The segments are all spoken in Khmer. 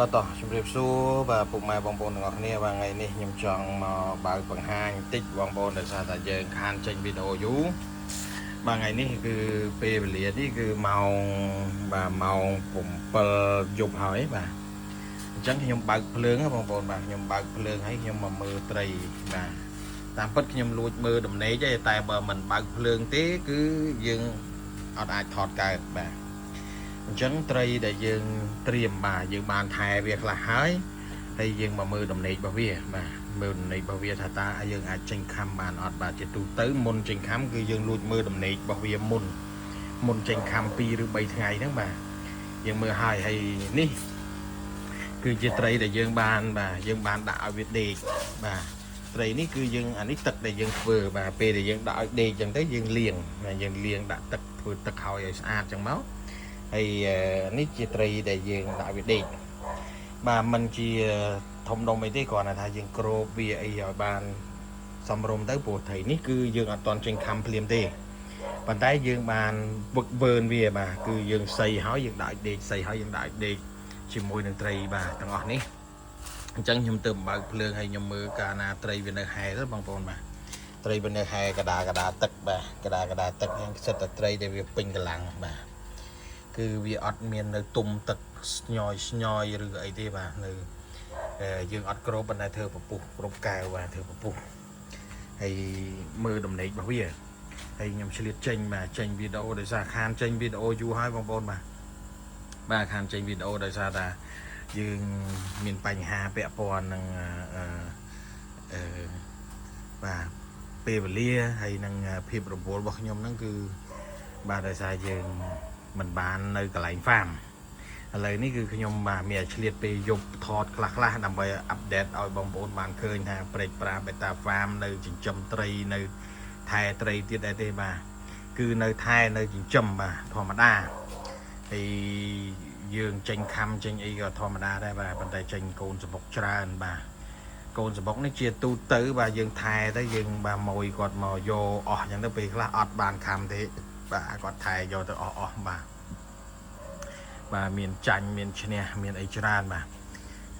បាទតោះជម្រាបសួរបាទពុកម៉ែបងប្អូនទាំងអស់គ្នាបាទថ្ងៃនេះខ្ញុំចង់មកបើកបង្ហាញបន្តិចបងប្អូនដោយសារតែយើងខានចេញវីដេអូយូរបាទថ្ងៃនេះគឺពេលវេលានេះគឺម៉ោង7យប់ហើយបាទអញ្ចឹងខ្ញុំបើកភ្លើងបងប្អូនបាទខ្ញុំបើកភ្លើងហើយខ្ញុំមកមើលត្រីបាទតាមពិតខ្ញុំលួចមើលដំណេកទេតែបើមិនបើកភ្លើងទេគឺយើងអត់អាចថតកើតបាទអញ្ចឹងត្រីដែលយើងត្រៀមបាទយើងបានថែវាខ្លះហើយយើងមកមើលដំណេករបស់វាបាទមើលដំណេករបស់វាថាតើយើងអាចចេញខំបានអត់បាទជាទូទៅមុនចេញខំគឺយើងលួចមើលដំណេករបស់វាមុនចេញខំ2ឬ3ថ្ងៃហ្នឹងបាទយើងមើលហើយនេះគឺជាត្រីដែលយើងបានបាទយើងបានដាក់ឲ្យវាដេកបាទត្រីនេះគឺយើងអានេះទឹកដែលយើងធ្វើបាទពេលដែលយើងដាក់ឲ្យដេកអញ្ចឹងទៅយើងលាងដាក់ទឹកធ្វើទឹកឲ្យស្អាតអញ្ចឹងមកហើយនេះជាត្រីដែលយើងដាក់វាដេកបាទมันជាធំដុំអីទេគ្រាន់តែថាយើងគ្របវាអីឲ្យបានសមរម្យទៅព្រោះត្រីនេះគឺយើងអត់តន់ចេញខំភ្លាមទេប៉ុន្តែយើងបានវឹកវើនវាបាទគឺយើងសីហើយយើងដាក់ឲ្យដេកសីហើយយើងដាក់ឲ្យដេកជាមួយនឹងត្រីបាទទាំងអស់នេះអញ្ចឹងខ្ញុំទៅបើកភ្លើងឲ្យខ្ញុំមើលកាលណាត្រីវានៅហែទៅបងប្អូនបាទត្រីវានៅហែកដាទឹកបាទកដាទឹកហ្នឹងសិតតែត្រីដែលវាពេញកម្លាំងបាទគឺវាអត់មាននៅទុំទឹកស្ញយឬអីទេបាទនៅយើងអត់គ្របប៉ុន្តែធ្វើពពុះគ្រប់កែវបាទធ្វើពពុះហើយមើលដំណេករបស់វាហើយខ្ញុំឆ្លៀតចេញបាទចេញវីដេអូដោយសារខានចេញវីដេអូយូរហើយបងប្អូនបាទខានចេញវីដេអូដោយសារតែយើងមានបញ្ហាពាក់ព័ន្ធនឹងបាទពេលវេលាហើយនឹងភាពរវល់របស់ខ្ញុំហ្នឹងគឺបាទដោយសារយើងមិនបាននៅកន្លែងហ្វាមឥឡូវនេះគឺខ្ញុំបាទមានឆ្លៀតពេលយប់ថតខ្លះដើម្បីអាប់ដេតឲ្យបងប្អូនបានឃើញថាព្រែកប្រាបេតាហ្វាមនៅចិញ្ចឹមត្រីនៅថែត្រីទៀតដែរទេបាទគឺនៅថែនៅចិញ្ចឹមបាទធម្មតាហើយយើងចេញខំចេញអីក៏ធម្មតាដែរបាទប៉ុន្តែចេញកូនសបុកច្រើនបាទកូនសបុកនេះជាទូទៅបាទយើងថែទៅយើងបាទម៉ួយគាត់មកយកអស់អញ្ចឹងទៅពេលខ្លះអត់បានខំទេបាទគាត់ថែយកទៅអស់បាទមានចាញ់មានឈ្នះមានអីច្រើនបាទ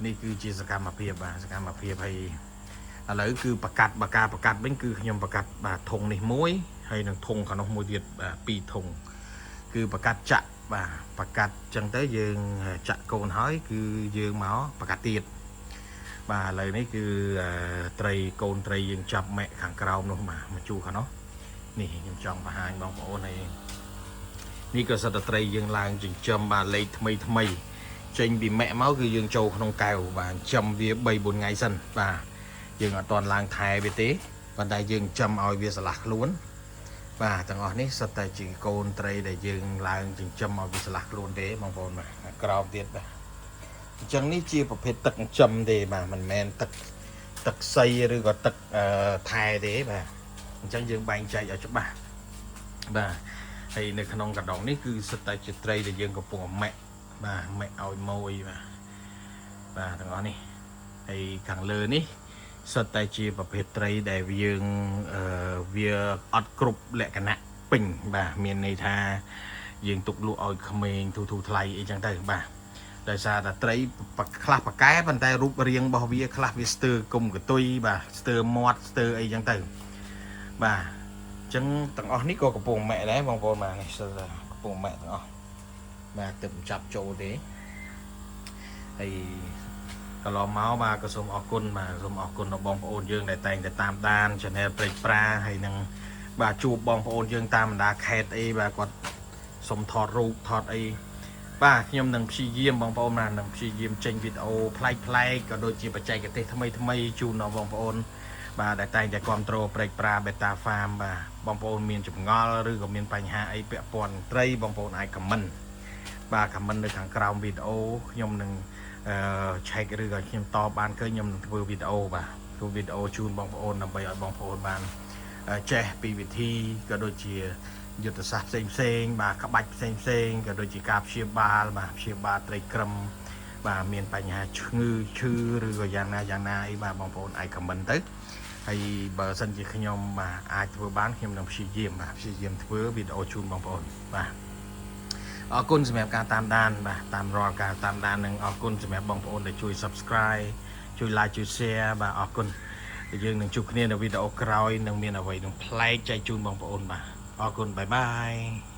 នេះគឺជាសកម្មភាពបាទសកម្មភាពហើយឥឡូវគឺប្រកាសវិញគឺខ្ញុំប្រកាសបាទធុងនេះមួយហើយនឹងធុងខាងនោះមួយទៀតបាទ2ធុងគឺប្រកាសចាក់បាទប្រកាសចឹងទៅយើងចាក់កូនហើយគឺយើងមកប្រកាសទៀតបាទឥឡូវនេះគឺត្រីកូនត្រីយើងចាប់ម៉ែខាងក្រោមនោះបាទមកជួខាងនោះនេះខ្ញុំចង់បង្ហាញបងប្អូនហើយនេះក៏សិតតែត្រីយើងឡើងចិញ្ចឹមបាទលេខថ្មីចេញពីម៉ែមកគឺយើងចូលក្នុងកែវបាទចិញ្ចឹមវា3 4ថ្ងៃសិនបាទយើងអត់តន់ឡើងថែវាទេប៉ុន្តែយើងចិញ្ចឹមឲ្យវាឆ្លាស់ខ្លួនបាទទាំងអស់នេះសិតតែជាកូនត្រីដែលយើងឡើងចិញ្ចឹមឲ្យវាឆ្លាស់ខ្លួនទេបងប្អូនបាទក្រោមទៀតបាទអញ្ចឹងនេះជាប្រភេទទឹកចិញ្ចឹមទេបាទមិនមែនទឹកសីឬក៏ទឹកថែទេបាទអញ្ចឹងយើងបែងចែកឲ្យច្បាស់បាទហើយនៅក្នុងកណ្ដុងនេះគឺសិតតែជាត្រីដែលយើងកំពុងម៉ែបាទម៉ែឲ្យម៉ួយបាទទាំងអស់នេះហើយខាងលើនេះសិតតែជាប្រភេទត្រីដែលយើងវាអត់គ្រប់លក្ខណៈពេញបាទមានន័យថាយើងទុកលក់ឲ្យក្មេងទូថ្លៃអីចឹងទៅបាទដោយសារតែត្រីខ្លះប៉កែប៉ុន្តែរូបរាងរបស់វាខ្លះវាស្ទើរគុំកតុយបាទស្ទើរមាត់ស្ទើរអីចឹងទៅបាទអញ្ចឹងទាំងអស់នេះក៏កំពុងម៉ែដែរបងប្អូនបាទនេះស្ទើរកំពុងម៉ែទាំងអស់បាទទើបចាប់ចូលទេហើយកន្លងមកបាទក៏សូមអរគុណបាទសូមអរគុណដល់បងប្អូនយើងដែលតែងតែតាមដាន Channel ព្រែកប្រាហើយនឹងបាទជួបបងប្អូនយើងតាមបណ្ដាខេត្តអីបាទគាត់សុំថតរូបថតអីបាទខ្ញុំនឹងព្យាយាមបងប្អូនបាទនឹងព្យាយាមចេញវីដេអូប្លែកក៏ដូចជាបច្ចេកទេសថ្មីជូនដល់បងប្អូនបាទដែលតែងតែគ្រប់គ្រងព្រែកប្រាបេតាហ្វាមបាទបងប្អូនមានចម្ងល់ឬក៏មានបញ្ហាអីពាក់ព័ន្ធត្រីបងប្អូនអាចខមមិនបាទខមមិននៅខាងក្រោមវីដេអូខ្ញុំនឹងឆែកឬក៏ខ្ញុំតបបានឃើញខ្ញុំនឹងធ្វើវីដេអូបាទធ្វើវីដេអូជូនបងប្អូនដើម្បីឲ្យបងប្អូនបានចេះពីវិធីក៏ដូចជាយុទ្ធសាស្ត្រផ្សេងបាទក្បាច់ផ្សេងក៏ដូចជាការព្យាបាលបាទព្យាបាលត្រីក្រឹមបាទមានបញ្ហាឈឺឬក៏យ៉ាងណាអីបាទបងប្អូនអាចខមមិនទៅហើយបើសិនជាខ្ញុំបាទអាចធ្វើបានខ្ញុំនឹងព្យាយាមធ្វើវីដេអូជូនបងប្អូនបាទ អរគុណសម្រាប់ការតាមដានបាទតាមរាល់ការតាមដាននិងអរគុណសម្រាប់បងប្អូនដែលជួយ Subscribe ជួយ Like ជួយ Share បាទអរគុណយើងនឹងជួបគ្នានៅវីដេអូក្រោយនឹងមានអ្វីនឹងប្លែកចែកជូនបងប្អូនបាទអរគុណបាយបាយ